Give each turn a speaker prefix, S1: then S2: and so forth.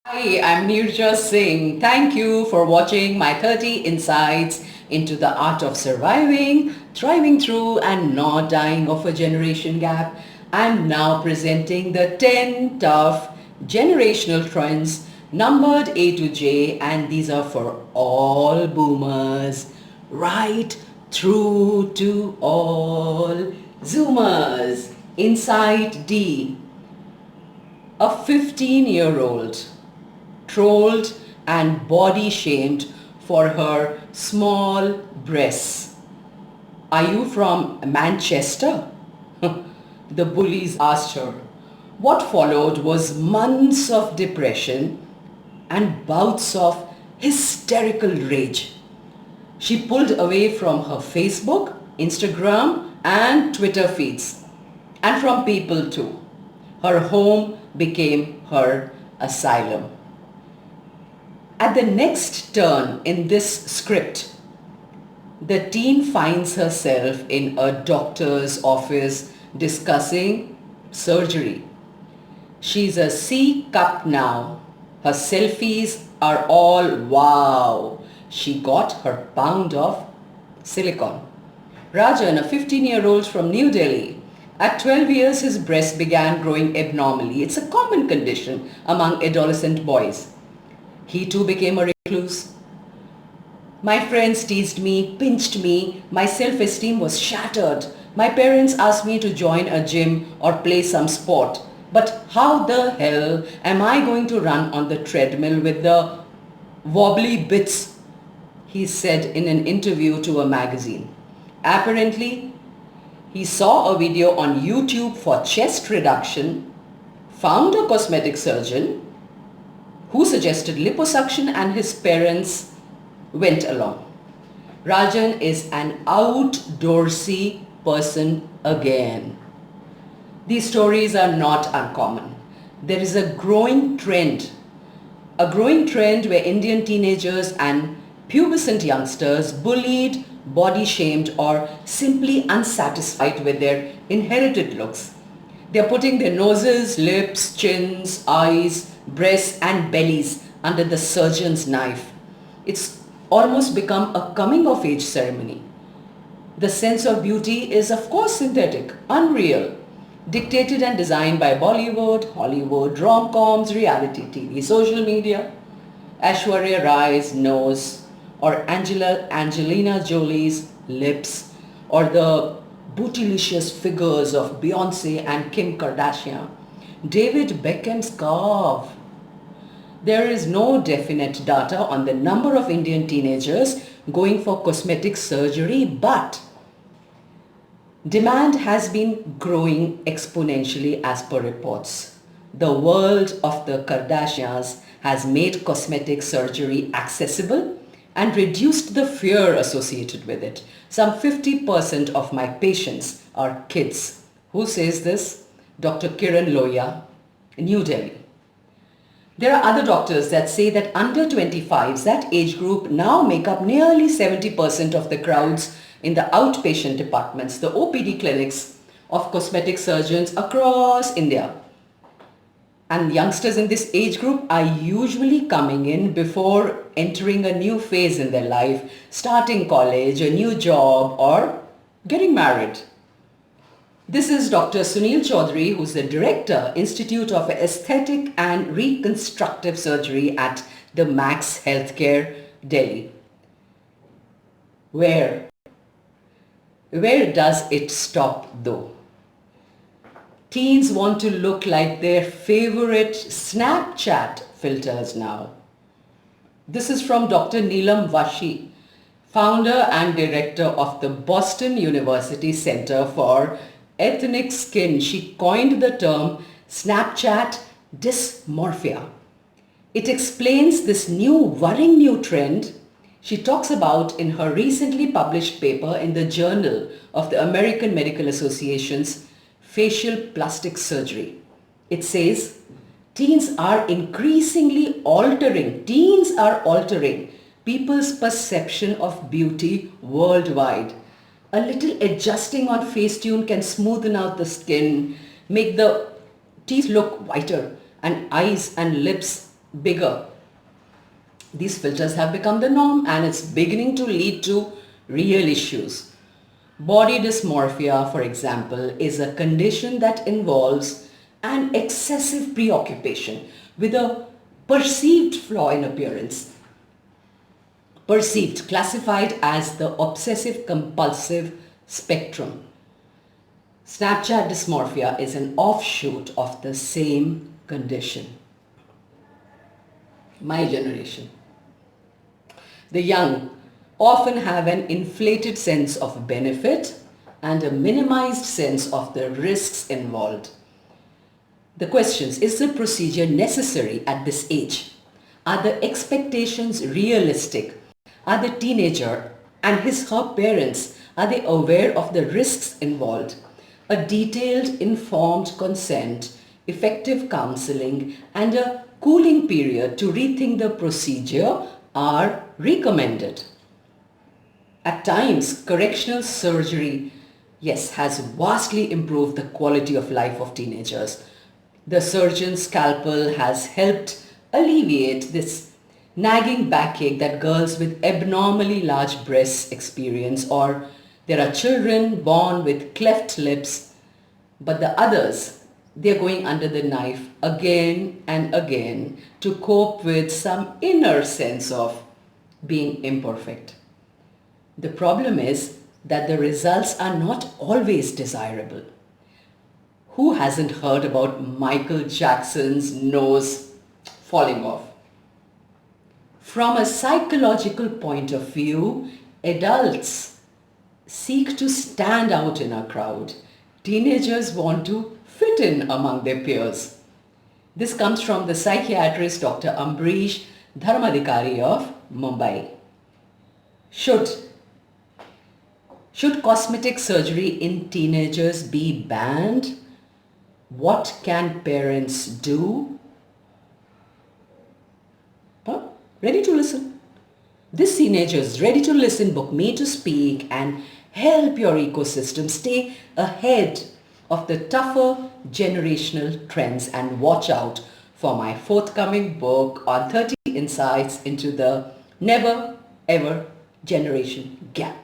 S1: Hi, I'm Nirja Singh. Thank you for watching my 30 insights into the art of surviving, thriving through and not dying of a generation gap. I'm now presenting the 10 tough generational trends numbered A to J, and these are for all boomers right through to all zoomers. Insight D. A 15-year-old trolled and body shamed for her small breasts. Are you from Manchester? The bullies asked her. What followed was months of depression and bouts of hysterical rage. She pulled away from her Facebook, Instagram, and Twitter feeds, and from people too. Her home became her asylum. At the next turn in this script, the teen finds herself in a doctor's office discussing surgery. She's a C cup now. Her selfies are all wow. She got her pound of silicone. Rajan, a 15-year-old from New Delhi. At 12 years, his breast began growing abnormally. It's a common condition among adolescent boys. He too became a recluse. My friends teased me, pinched me. My self-esteem was shattered. My parents asked me to join a gym or play some sport. But how the hell am I going to run on the treadmill with the wobbly bits? He said in an interview to a magazine. Apparently, he saw a video on YouTube for chest reduction, found a cosmetic surgeon who suggested liposuction, and his parents went along. Rajan is an outdoorsy person again. These stories are not uncommon. There is a growing trend where Indian teenagers and pubescent youngsters, bullied, body shamed, or simply unsatisfied with their inherited looks. They are putting their noses, lips, chins, eyes, breasts and bellies under the surgeon's knife. It's almost become a coming of age ceremony. The sense of beauty is of course synthetic, unreal, dictated and designed by Bollywood, Hollywood, rom-coms, reality TV, social media. Aishwarya Rai's nose, or Angelina Jolie's lips, or the bootylicious figures of Beyonce and Kim Kardashian, David Beckham's calf. There is no definite data on the number of Indian teenagers going for cosmetic surgery, but demand has been growing exponentially as per reports. The world of the Kardashians has made cosmetic surgery accessible and reduced the fear associated with it. Some 50% of my patients are kids. Who says this? Dr. Kiran Loya, New Delhi. There are other doctors that say that under 25s, that age group, now make up nearly 70% of the crowds in the outpatient departments, the OPD clinics of cosmetic surgeons across India. And youngsters in this age group are usually coming in before entering a new phase in their life, starting college, a new job, or getting married. This is Dr. Sunil Chaudhary, who's the Director, Institute of Aesthetic and Reconstructive Surgery at the Max Healthcare, Delhi. Where does it stop though? Teens want to look like their favorite Snapchat filters now. This is from Dr. Neelam Vashi, founder and director of the Boston University Center for Ethnic Skin. She coined the term Snapchat dysmorphia. It explains this worrying new trend she talks about in her recently published paper in the Journal of the American Medical Association's Facial Plastic Surgery. It says, teens are altering people's perception of beauty worldwide. A little adjusting on Facetune can smoothen out the skin, make the teeth look whiter, and eyes and lips bigger. These filters have become the norm and it's beginning to lead to real issues. Body dysmorphia, for example, is a condition that involves an excessive preoccupation with a perceived flaw in appearance. Perceived, classified as the obsessive compulsive spectrum. Snapchat dysmorphia is an offshoot of the same condition. My generation. The young often have an inflated sense of benefit and a minimized sense of the risks involved. The questions: is the procedure necessary at this age? Are the expectations realistic? Are the teenager and her parents, are they aware of the risks involved? A detailed, informed consent, effective counseling, and a cooling period to rethink the procedure are recommended. At times, correctional surgery, yes, has vastly improved the quality of life of teenagers. The surgeon's scalpel has helped alleviate this nagging backache that girls with abnormally large breasts experience, or there are children born with cleft lips, but the others, they're going under the knife again and again to cope with some inner sense of being imperfect. The problem is that the results are not always desirable. Who hasn't heard about Michael Jackson's nose falling off? From a psychological point of view, adults seek to stand out in a crowd. Teenagers want to fit in among their peers. This comes from the psychiatrist Dr. Ambrish Dharmadhikari of Mumbai. Should cosmetic surgery in teenagers be banned? What can parents do? Ready to listen? This teenager is ready to listen. Book me to speak and help your ecosystem stay ahead of the tougher generational trends, and watch out for my forthcoming book on 30 insights into the never ever generation gap.